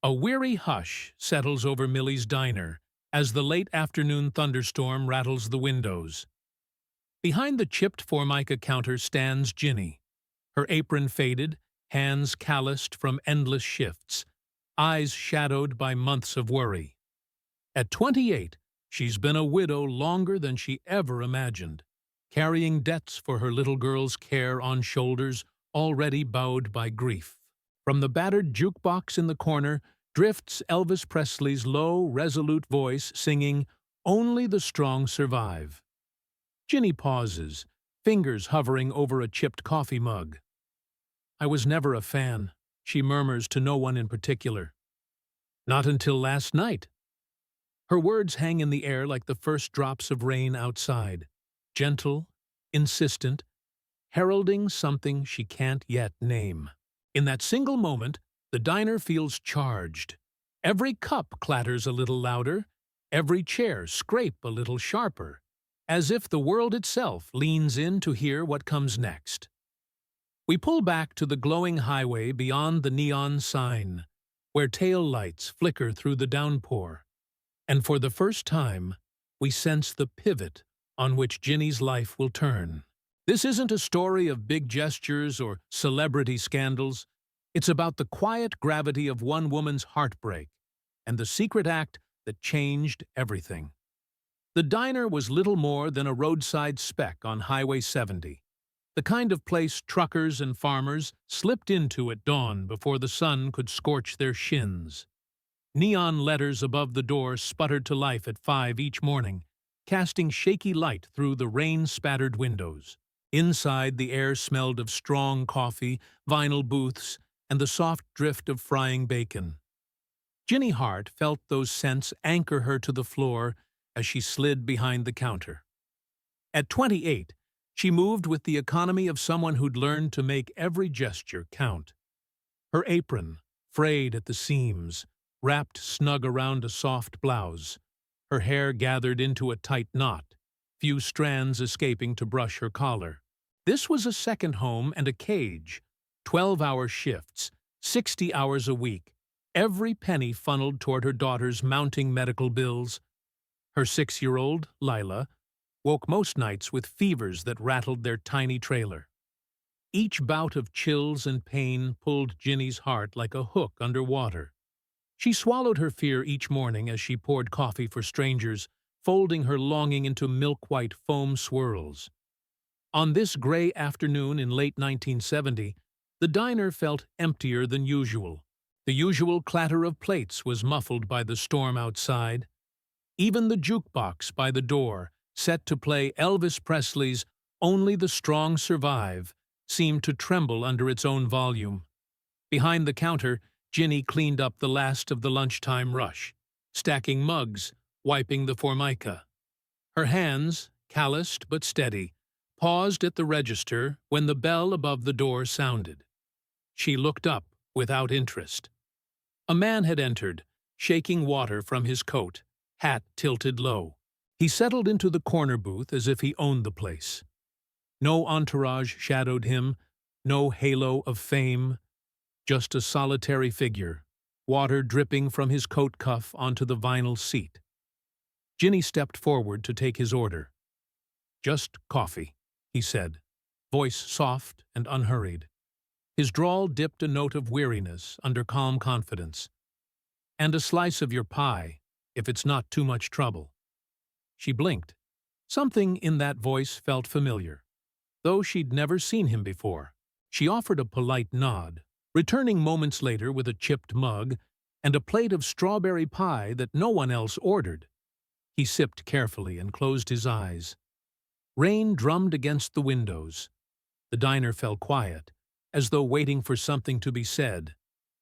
A weary hush settles over Millie's diner as the late afternoon thunderstorm rattles the windows. Behind the chipped formica counter stands Ginny, her apron faded, hands calloused from endless shifts, eyes shadowed by months of worry. At 28, she's been a widow longer than she ever imagined, carrying debts for her little girl's care on shoulders already bowed by grief. From the battered jukebox in the corner drifts Elvis Presley's low, resolute voice singing, "Only the strong survive." Ginny pauses, fingers hovering over a chipped coffee mug. "I was never a fan," she murmurs to no one in particular. "Not until last night." Her words hang in the air like the first drops of rain outside, gentle, insistent, heralding something she can't yet name. In that single moment, the diner feels charged. Every cup clatters a little louder, every chair scrape a little sharper, as if the world itself leans in to hear what comes next. We pull back to the glowing highway beyond the neon sign, where tail lights flicker through the downpour, and for the first time, we sense the pivot on which Ginny's life will turn. This isn't a story of big gestures or celebrity scandals. It's about the quiet gravity of one woman's heartbreak and the secret act that changed everything. The diner was little more than a roadside speck on Highway 70, the kind of place truckers and farmers slipped into at dawn before the sun could scorch their shins. Neon letters above the door sputtered to life at 5 each morning, casting shaky light through the rain-spattered windows. Inside, the air smelled of strong coffee, vinyl booths, and the soft drift of frying bacon. Ginny Hart felt those scents anchor her to the floor as she slid behind the counter. At 28, she moved with the economy of someone who'd learned to make every gesture count. Her apron, frayed at the seams, wrapped snug around a soft blouse, her hair gathered into a tight knot, few strands escaping to brush her collar. This was a second home and a cage, 12-hour shifts, 60 hours a week, every penny funneled toward her daughter's mounting medical bills. Her 6-year-old, Lila, woke most nights with fevers that rattled their tiny trailer. Each bout of chills and pain pulled Ginny's heart like a hook under water. She swallowed her fear each morning as she poured coffee for strangers, folding her longing into milk-white foam swirls. On this gray afternoon in late 1970, the diner felt emptier than usual. The usual clatter of plates was muffled by the storm outside. Even the jukebox by the door, set to play Elvis Presley's "Only the Strong Survive," seemed to tremble under its own volume. Behind the counter, Ginny cleaned up the last of the lunchtime rush, stacking mugs, wiping the formica. Her hands, calloused but steady, paused at the register when the bell above the door sounded. She looked up without interest. A man had entered, shaking water from his coat, hat tilted low. He settled into the corner booth as if he owned the place. No entourage shadowed him, no halo of fame, just a solitary figure, water dripping from his coat cuff onto the vinyl seat. Ginny stepped forward to take his order. "Just coffee," he said, voice soft and unhurried. His drawl dipped a note of weariness under calm confidence. "And a slice of your pie, if it's not too much trouble." She blinked. Something in that voice felt familiar, though she'd never seen him before. She offered a polite nod, returning moments later with a chipped mug and a plate of strawberry pie that no one else ordered. He sipped carefully and closed his eyes. Rain drummed against the windows. The diner fell quiet, as though waiting for something to be said,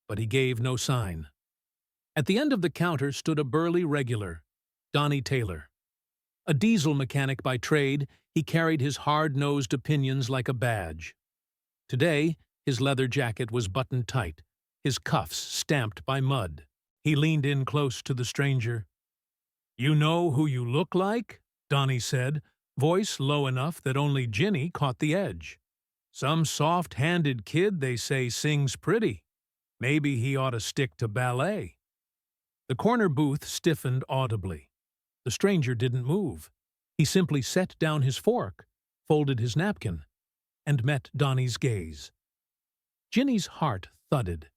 but he gave no sign. At the end of the counter stood a burly regular, Donnie Taylor. A diesel mechanic by trade, he carried his hard-nosed opinions like a badge. Today, his leather jacket was buttoned tight, his cuffs stamped by mud. He leaned in close to the stranger. "You know who you look like?" Donnie said, voice low enough that only Ginny caught the edge. "Some soft-handed kid they say sings pretty." Maybe he ought to stick to ballet. The corner booth stiffened audibly. The stranger didn't move. He simply set down his fork, folded his napkin, and met Donnie's gaze. Ginny's heart thudded.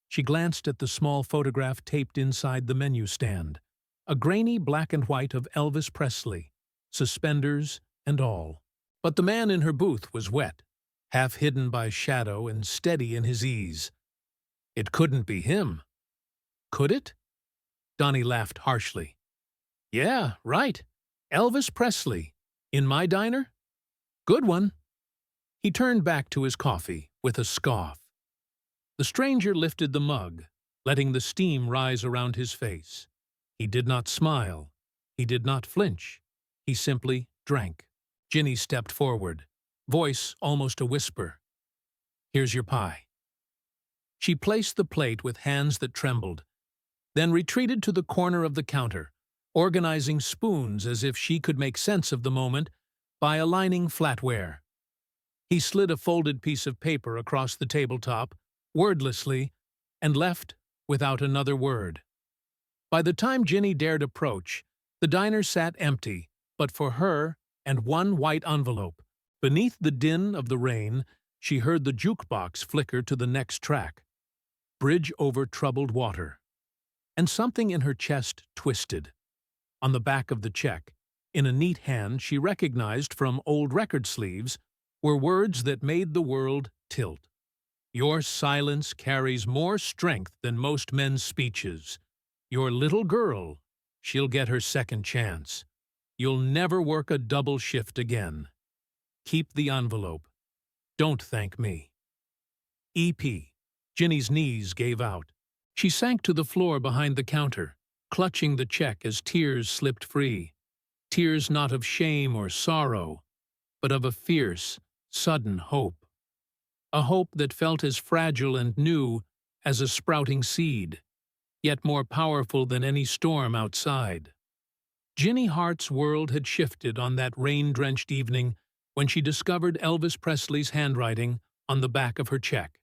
She glanced at the small photograph taped inside the menu stand, a grainy black and white of Elvis Presley, suspenders and all. But the man in her booth was wet, half hidden by shadow and steady in his ease. It couldn't be him. Could it? Donnie laughed harshly. Yeah, right. Elvis Presley. In my diner? Good one. He turned back to his coffee with a scoff. The stranger lifted the mug, letting the steam rise around his face. He did not smile. He did not flinch. He simply drank. Ginny stepped forward, voice almost a whisper. Here's your pie. She placed the plate with hands that trembled, then retreated to the corner of the counter, organizing spoons as if she could make sense of the moment by aligning flatware. He slid a folded piece of paper across the tabletop, wordlessly, and left without another word. By the time Ginny dared approach, the diner sat empty, but for her and one white envelope. Beneath the din of the rain, she heard the jukebox flicker to the next track, Bridge Over Troubled Water. And something in her chest twisted. On the back of the check, in a neat hand she recognized from old record sleeves, were words that made the world tilt. Your silence carries more strength than most men's speeches. Your little girl, she'll get her second chance. You'll never work a double shift again. Keep the envelope. Don't thank me. E.P. Ginny's knees gave out. She sank to the floor behind the counter, clutching the check as tears slipped free. Tears not of shame or sorrow, but of a fierce, sudden hope. A hope that felt as fragile and new as a sprouting seed, yet more powerful than any storm outside. Ginny Hart's world had shifted on that rain-drenched evening when she discovered Elvis Presley's handwriting on the back of her check.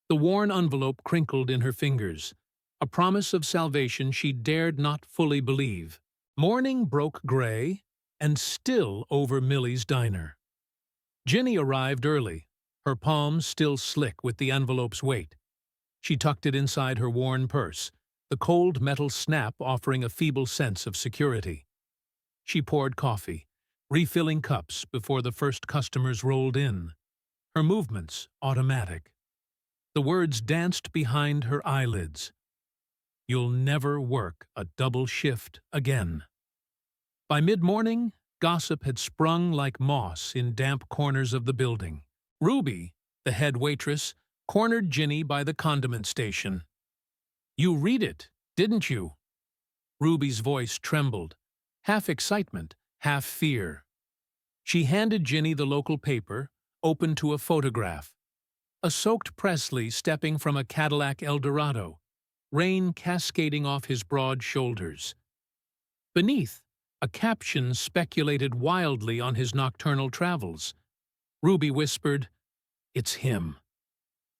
The worn envelope crinkled in her fingers, a promise of salvation she dared not fully believe. Morning broke gray and still over Millie's diner. Ginny arrived early, her palms still slick with the envelope's weight. She tucked it inside her worn purse, the cold metal snap offering a feeble sense of security. She poured coffee, refilling cups before the first customers rolled in, her movements automatic. The words danced behind her eyelids. You'll never work a double shift again. By mid-morning, gossip had sprung like moss in damp corners of the building. Ruby, the head waitress, cornered Ginny by the condiment station. You read it, didn't you? Ruby's voice trembled, half excitement, half fear. She handed Ginny the local paper, open to a photograph. A soaked Presley stepping from a Cadillac Eldorado, rain cascading off his broad shoulders. Beneath, a caption speculated wildly on his nocturnal travels. Ruby whispered, "It's him.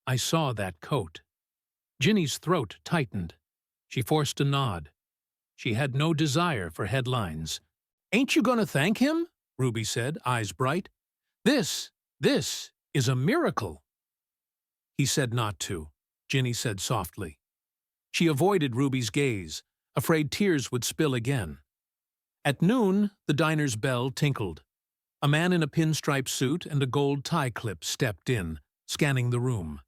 I saw that coat." Ginny's throat tightened. She forced a nod. She had no desire for headlines. "Ain't you gonna thank him?" Ruby said, eyes bright. This is a miracle." He said not to, Ginny said softly. She avoided Ruby's gaze, afraid tears would spill again. At noon, the diner's bell tinkled. A man in a pinstripe suit and a gold tie clip stepped in, scanning the room.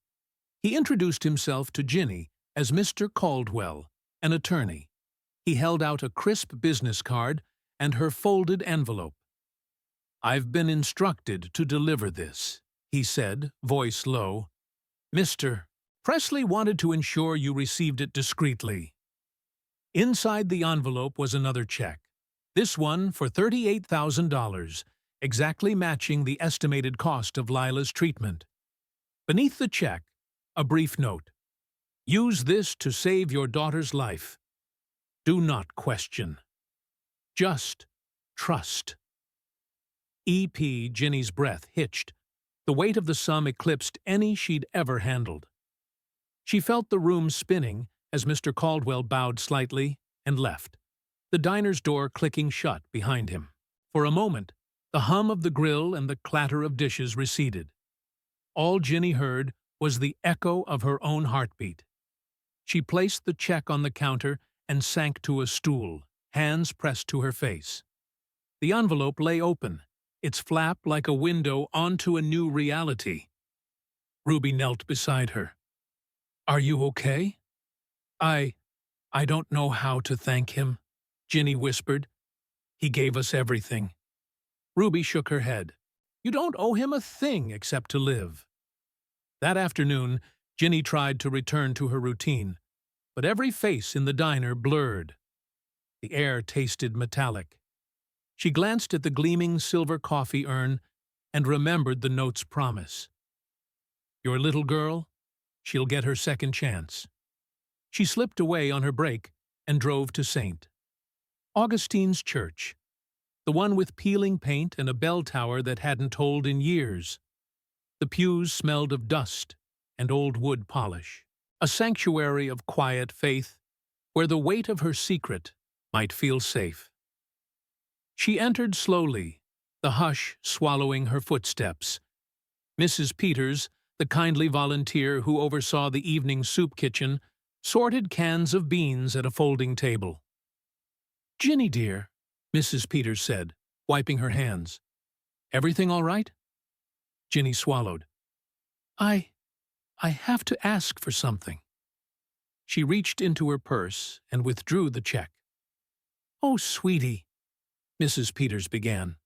He introduced himself to Ginny as Mr. Caldwell, an attorney. He held out a crisp business card and her folded envelope. "I've been instructed to deliver this," he said, voice low. "Mr. Presley wanted to ensure you received it discreetly." Inside the envelope was another check, this one for $38,000, exactly matching the estimated cost of Lila's treatment. Beneath the check, a brief note. "Use this to save your daughter's life. Do not question. Just trust." E.P. Ginny's breath hitched. The weight of the sum eclipsed any she'd ever handled. She felt the room spinning as Mr. Caldwell bowed slightly and left, the diner's door clicking shut behind him. For a moment, the hum of the grill and the clatter of dishes receded. All Ginny heard was the echo of her own heartbeat. She placed the check on the counter and sank to a stool, hands pressed to her face. The envelope lay open, its flap like a window onto a new reality. Ruby knelt beside her. "Are you okay?" I don't know how to thank him," Ginny whispered. "He gave us everything." Ruby shook her head. "You don't owe him a thing except to live." That afternoon, Ginny tried to return to her routine, but every face in the diner blurred. The air tasted metallic. She glanced at the gleaming silver coffee urn and remembered the note's promise. "Your little girl? She'll get her second chance." She slipped away on her break and drove to St. Augustine's Church, the one with peeling paint and a bell tower that hadn't tolled in years. The pews smelled of dust and old wood polish, a sanctuary of quiet faith where the weight of her secret might feel safe. She entered slowly, the hush swallowing her footsteps. Mrs. Peters, the kindly volunteer who oversaw the evening soup kitchen, sorted cans of beans at a folding table. "Ginny, dear," Mrs. Peters said, wiping her hands. "Everything all right?" Ginny swallowed. I have to ask for something." She reached into her purse and withdrew the check. "Oh, sweetie," Mrs. Peters began.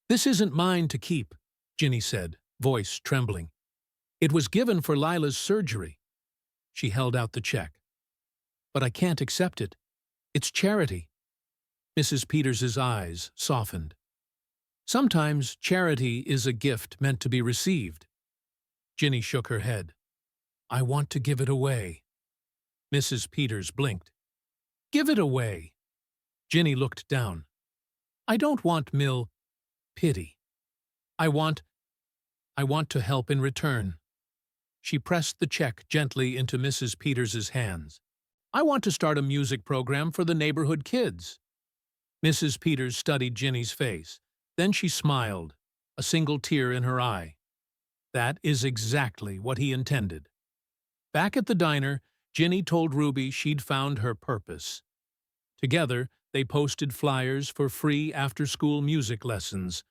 "This isn't mine to keep," Ginny said, voice trembling. "It was given for Lila's surgery." She held out the check. "But I can't accept it. It's charity." Mrs. Peters's eyes softened. "Sometimes charity is a gift meant to be received." Ginny shook her head. "I want to give it away." Mrs. Peters blinked. "Give it away." Ginny looked down. "I don't want pity. I want to help in return." She pressed the check gently into Mrs. Peters's hands. "I want to start a music program for the neighborhood kids." Mrs. Peters studied Ginny's face. Then she smiled, a single tear in her eye. That is exactly what he intended. Back at the diner, Ginny told Ruby she'd found her purpose. Together, they posted flyers for free after-school music lessons.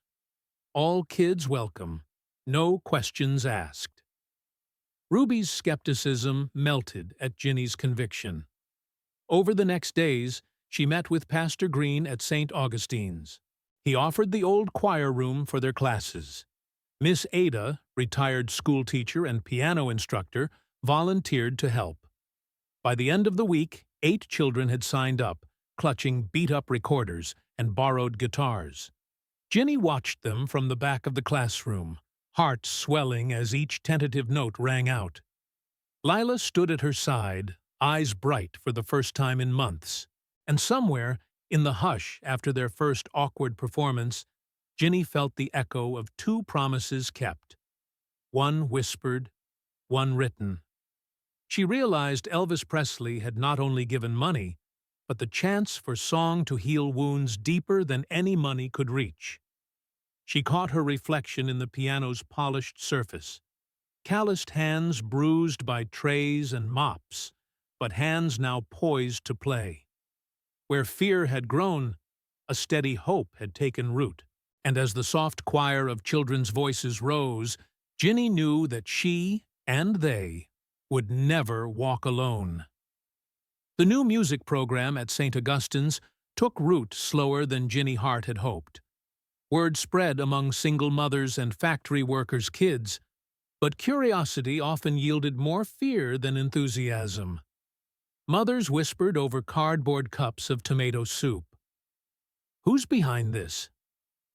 All kids welcome, no questions asked. Ruby's skepticism melted at Ginny's conviction. Over the next days, she met with Pastor Green at St. Augustine's. He offered the old choir room for their classes. Miss Ada, retired schoolteacher and piano instructor, volunteered to help. By the end of the week, 8 children had signed up, clutching beat-up recorders and borrowed guitars. Ginny watched them from the back of the classroom, heart swelling as each tentative note rang out. Lila stood at her side, eyes bright for the first time in months, and somewhere, in the hush after their first awkward performance, Ginny felt the echo of 2 promises kept. One whispered, one written. She realized Elvis Presley had not only given money, but the chance for song to heal wounds deeper than any money could reach. She caught her reflection in the piano's polished surface. Calloused hands bruised by trays and mops, but hands now poised to play. Where fear had grown, a steady hope had taken root, and as the soft choir of children's voices rose, Ginny knew that she and they would never walk alone. The new music program at St. Augustine's took root slower than Ginny Hart had hoped. Word spread among single mothers and factory workers' kids, but curiosity often yielded more fear than enthusiasm. Mothers whispered over cardboard cups of tomato soup. "Who's behind this?"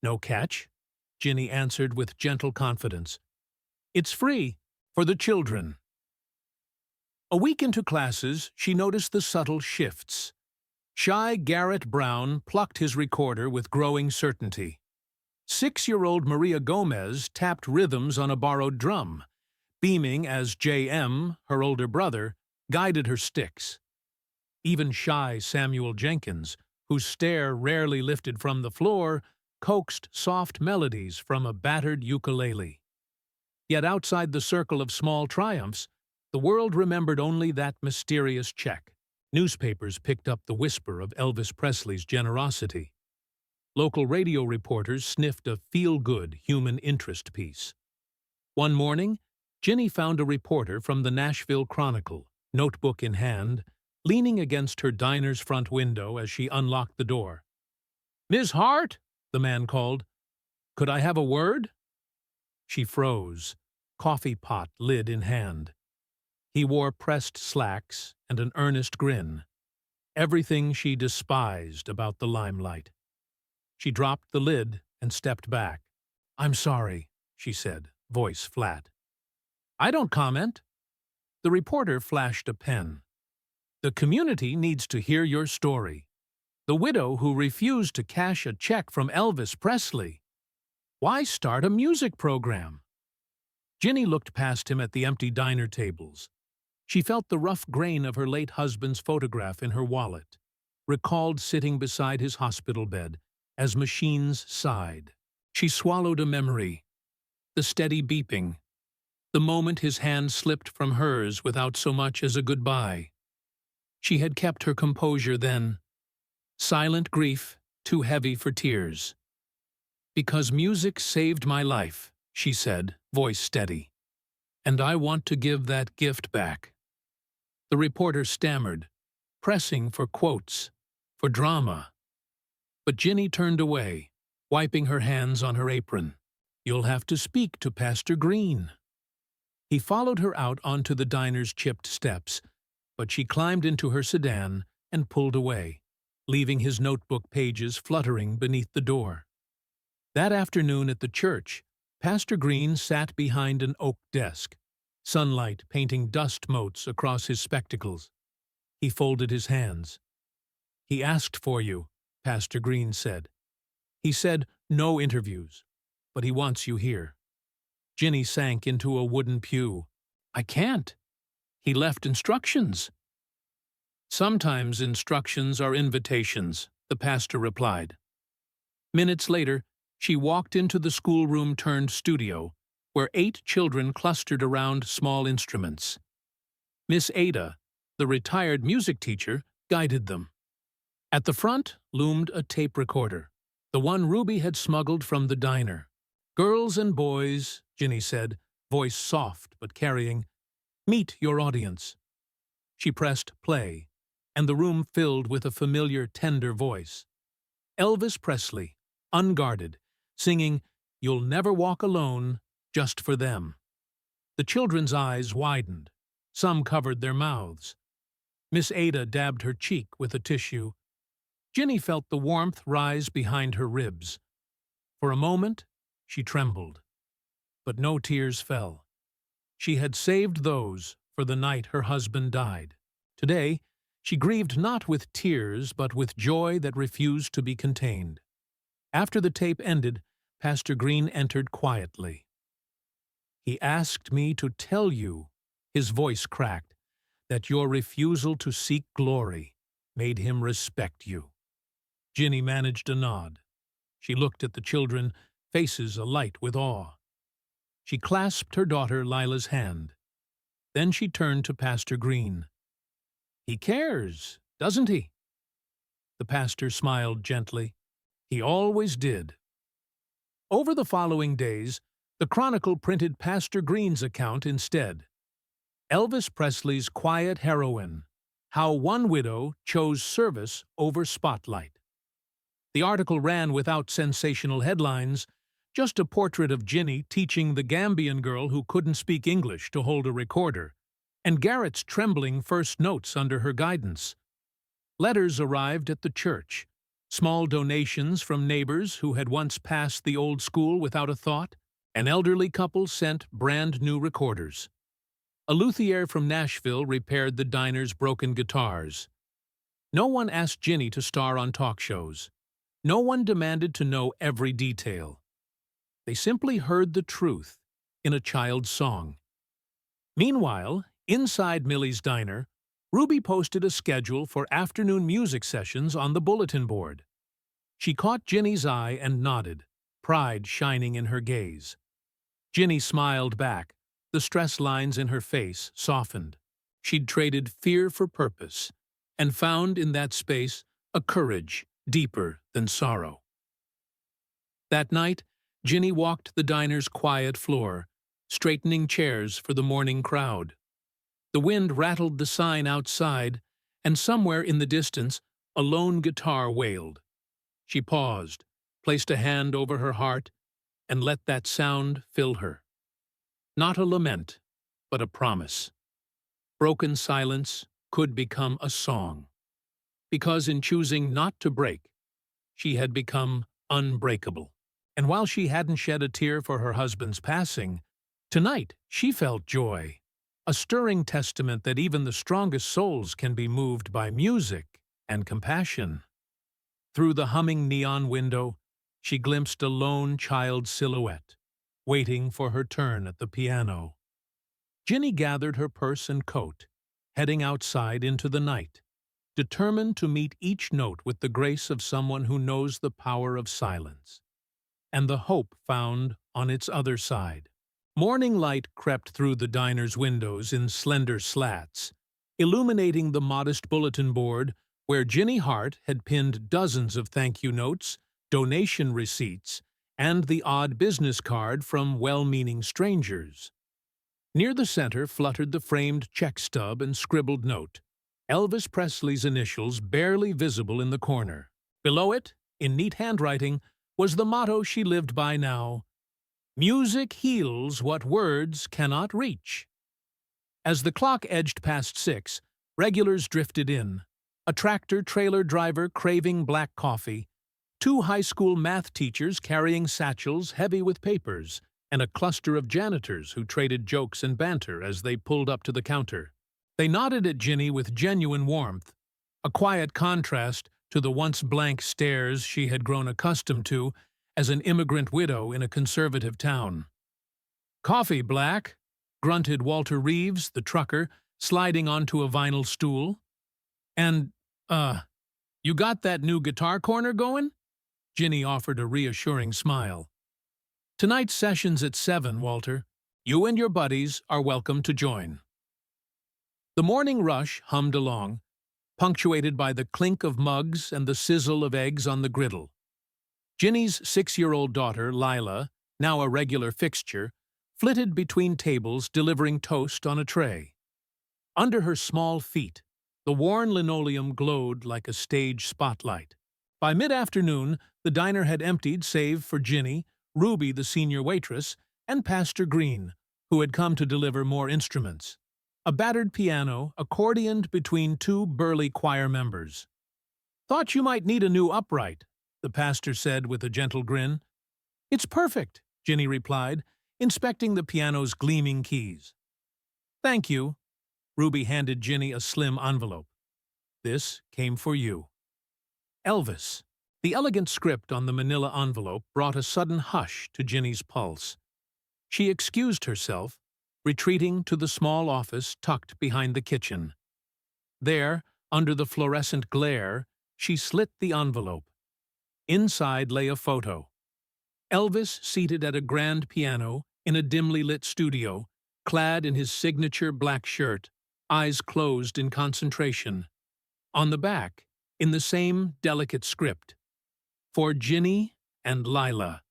"No catch," Ginny answered with gentle confidence. "It's free, for the children." A week into classes, she noticed the subtle shifts. Shy Garrett Brown plucked his recorder with growing certainty. 6-year-old Maria Gomez tapped rhythms on a borrowed drum. Beaming as J.M., her older brother, guided her sticks. Even shy Samuel Jenkins, whose stare rarely lifted from the floor, coaxed soft melodies from a battered ukulele. Yet outside the circle of small triumphs, the world remembered only that mysterious check. Newspapers picked up the whisper of Elvis Presley's generosity. Local radio reporters sniffed a feel-good human interest piece. One morning, Ginny found a reporter from the Nashville Chronicle, notebook in hand, leaning against her diner's front window as she unlocked the door. "Miss Hart?" the man called. "Could I have a word?" She froze, coffee pot lid in hand. He wore pressed slacks and an earnest grin, everything she despised about the limelight. She dropped the lid and stepped back. "I'm sorry," she said, voice flat. "I don't comment." The reporter flashed a pen. "The community needs to hear your story. The widow who refused to cash a check from Elvis Presley. Why start a music program?" Ginny looked past him at the empty diner tables. She felt the rough grain of her late husband's photograph in her wallet, recalled sitting beside his hospital bed as machines sighed. She swallowed a memory, the steady beeping, the moment his hand slipped from hers without so much as a goodbye. She had kept her composure then, silent grief too heavy for tears. "Because music saved my life," she said, voice steady. "And I want to give that gift back." The reporter stammered, pressing for quotes, for drama. But Ginny turned away, wiping her hands on her apron. "You'll have to speak to Pastor Green." He followed her out onto the diner's chipped steps, but she climbed into her sedan and pulled away, leaving his notebook pages fluttering beneath the door. That afternoon at the church, Pastor Green sat behind an oak desk, sunlight painting dust motes across his spectacles. He folded his hands. "He asked for you," Pastor Green said. "He said no interviews, but he wants you here." Ginny sank into a wooden pew. "I can't. He left instructions." "Sometimes instructions are invitations," the pastor replied. Minutes later, she walked into the schoolroom-turned-studio, where 8 children clustered around small instruments. Miss Ada, the retired music teacher, guided them. At the front loomed a tape recorder, the one Ruby had smuggled from the diner. "Girls and boys," Ginny said, voice soft but carrying, "meet your audience." She pressed play, and the room filled with a familiar, tender voice. Elvis Presley, unguarded, singing "You'll Never Walk Alone," just for them. The children's eyes widened. Some covered their mouths. Miss Ada dabbed her cheek with a tissue. Ginny felt the warmth rise behind her ribs. For a moment, she trembled. But no tears fell. She had saved those for the night her husband died. Today, she grieved not with tears, but with joy that refused to be contained. After the tape ended, Pastor Green entered quietly. "He asked me to tell you," his voice cracked, "that your refusal to seek glory made him respect you." Ginny managed a nod. She looked at the children, faces alight with awe. She clasped her daughter Lila's hand. Then she turned to Pastor Green. "He cares, doesn't he?" The pastor smiled gently. "He always did." Over the following days, the Chronicle printed Pastor Green's account instead. Elvis Presley's quiet heroine, how one widow chose service over spotlight. The article ran without sensational headlines, just a portrait of Ginny teaching the Gambian girl who couldn't speak English to hold a recorder, and Garrett's trembling first notes under her guidance. Letters arrived at the church, small donations from neighbors who had once passed the old school without a thought. An elderly couple sent brand-new recorders. A luthier from Nashville repaired the diner's broken guitars. No one asked Ginny to star on talk shows. No one demanded to know every detail. They simply heard the truth in a child's song. Meanwhile, inside Millie's diner, Ruby posted a schedule for afternoon music sessions on the bulletin board. She caught Ginny's eye and nodded, pride shining in her gaze. Ginny smiled back, the stress lines in her face softened. She'd traded fear for purpose, and found in that space a courage deeper than sorrow. That night, Ginny walked the diner's quiet floor, straightening chairs for the morning crowd. The wind rattled the sign outside, and somewhere in the distance, a lone guitar wailed. She paused, placed a hand over her heart, and let that sound fill her. Not a lament, but a promise. Broken silence could become a song, because in choosing not to break, she had become unbreakable. And while she hadn't shed a tear for her husband's passing, tonight she felt joy, a stirring testament that even the strongest souls can be moved by music and compassion. Through the humming neon window, she glimpsed a lone child's silhouette, waiting for her turn at the piano. Ginny gathered her purse and coat, heading outside into the night, determined to meet each note with the grace of someone who knows the power of silence, and the hope found on its other side. Morning light crept through the diner's windows in slender slats, illuminating the modest bulletin board where Ginny Hart had pinned dozens of thank-you notes, donation receipts, and the odd business card from well-meaning strangers. Near the center fluttered the framed check stub and scribbled note, Elvis Presley's initials barely visible in the corner. Below it, in neat handwriting, was the motto she lived by now, "Music heals what words cannot reach." As the clock edged past 6, regulars drifted in. A tractor-trailer driver craving black coffee, 2 high school math teachers carrying satchels heavy with papers, and a cluster of janitors who traded jokes and banter as they pulled up to the counter. They nodded at Ginny with genuine warmth, a quiet contrast to the once blank stares she had grown accustomed to as an immigrant widow in a conservative town. "Coffee, Black," grunted Walter Reeves, the trucker, sliding onto a vinyl stool. "And, you got that new guitar corner going?" Ginny offered a reassuring smile. "Tonight's session's at 7, Walter. You and your buddies are welcome to join." The morning rush hummed along, punctuated by the clink of mugs and the sizzle of eggs on the griddle. Ginny's 6-year-old daughter, Lila, now a regular fixture, flitted between tables delivering toast on a tray. Under her small feet, the worn linoleum glowed like a stage spotlight. By mid-afternoon, the diner had emptied save for Ginny, Ruby the senior waitress, and Pastor Green, who had come to deliver more instruments. A battered piano accordioned between 2 burly choir members. "Thought you might need a new upright," the pastor said with a gentle grin. "It's perfect," Ginny replied, inspecting the piano's gleaming keys. "Thank you." Ruby handed Ginny a slim envelope. "This came for you." Elvis. The elegant script on the manila envelope brought a sudden hush to Ginny's pulse. She excused herself, retreating to the small office tucked behind the kitchen. There, under the fluorescent glare, she slit the envelope. Inside lay a photo. Elvis seated at a grand piano in a dimly lit studio, clad in his signature black shirt, eyes closed in concentration. On the back, in the same delicate script, "For Ginny and Lila,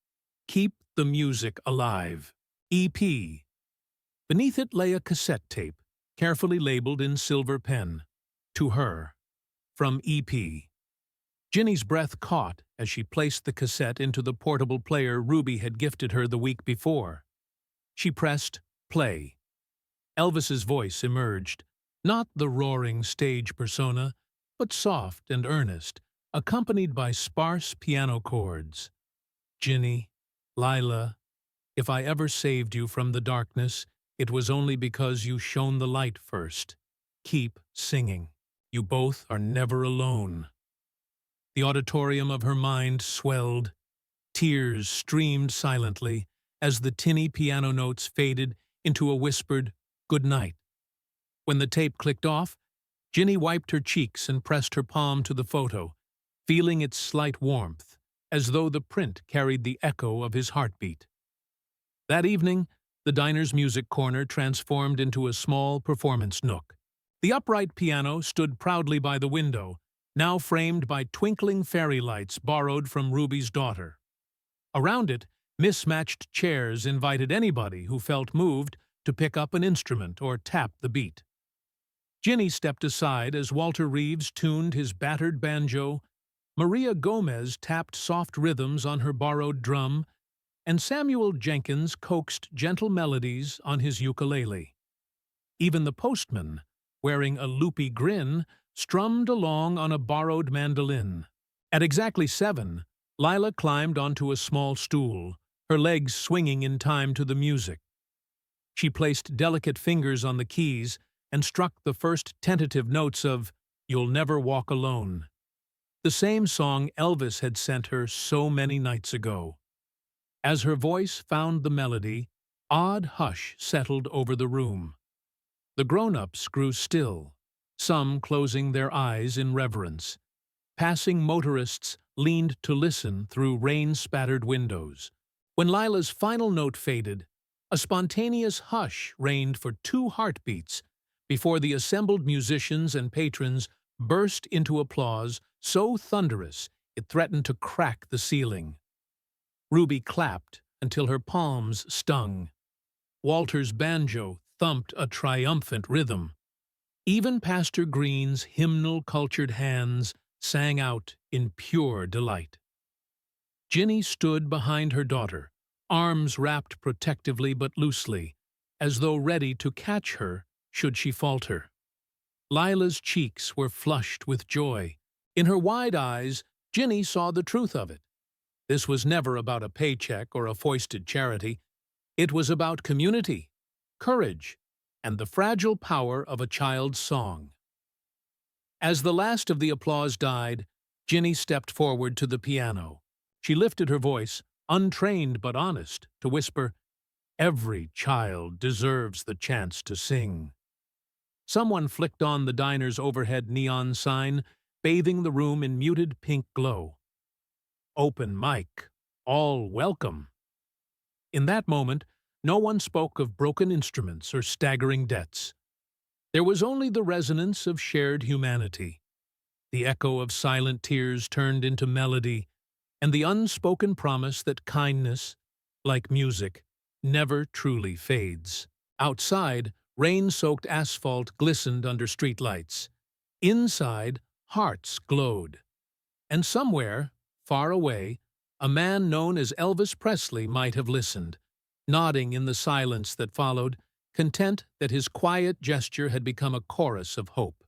keep the music alive. EP." Beneath it lay a cassette tape, carefully labeled in silver pen, "To her, from EP." Ginny's breath caught as she placed the cassette into the portable player Ruby had gifted her the week before. She pressed play. Elvis's voice emerged, not the roaring stage persona, but soft and earnest, accompanied by sparse piano chords. "Ginny, Lila, if I ever saved you from the darkness, it was only because you shone the light first. Keep singing. You both are never alone." The auditorium of her mind swelled. Tears streamed silently as the tinny piano notes faded into a whispered "good night." When the tape clicked off, Ginny wiped her cheeks and pressed her palm to the photo, feeling its slight warmth, as though the print carried the echo of his heartbeat. That evening, the diner's music corner transformed into a small performance nook. The upright piano stood proudly by the window, now framed by twinkling fairy lights borrowed from Ruby's daughter. Around it, mismatched chairs invited anybody who felt moved to pick up an instrument or tap the beat. Ginny stepped aside as Walter Reeves tuned his battered banjo, Maria Gomez tapped soft rhythms on her borrowed drum, and Samuel Jenkins coaxed gentle melodies on his ukulele. Even the postman, wearing a loopy grin, strummed along on a borrowed mandolin. At exactly 7, Lila climbed onto a small stool, her legs swinging in time to the music. She placed delicate fingers on the keys and struck the first tentative notes of "You'll Never Walk Alone," the same song Elvis had sent her so many nights ago. As her voice found the melody, odd hush settled over the room. The grown-ups grew still, some closing their eyes in reverence. Passing motorists leaned to listen through rain-spattered windows. When Lila's final note faded, a spontaneous hush reigned for 2 heartbeats before the assembled musicians and patrons burst into applause so thunderous it threatened to crack the ceiling. Ruby clapped until her palms stung. Walter's banjo thumped a triumphant rhythm. Even Pastor Green's hymnal-cultured hands sang out in pure delight. Ginny stood behind her daughter, arms wrapped protectively but loosely, as though ready to catch her should she falter. Lila's cheeks were flushed with joy. In her wide eyes, Ginny saw the truth of it. This was never about a paycheck or a foisted charity. It was about community, courage, and the fragile power of a child's song. As the last of the applause died, Ginny stepped forward to the piano. She lifted her voice, untrained but honest, to whisper, "Every child deserves the chance to sing." Someone flicked on the diner's overhead neon sign, bathing the room in muted pink glow. "Open mic. All welcome." In that moment, no one spoke of broken instruments or staggering debts. There was only the resonance of shared humanity. The echo of silent tears turned into melody, and the unspoken promise that kindness, like music, never truly fades. Outside, rain-soaked asphalt glistened under streetlights. Inside, hearts glowed. And somewhere, far away, a man known as Elvis Presley might have listened, nodding in the silence that followed, content that his quiet gesture had become a chorus of hope.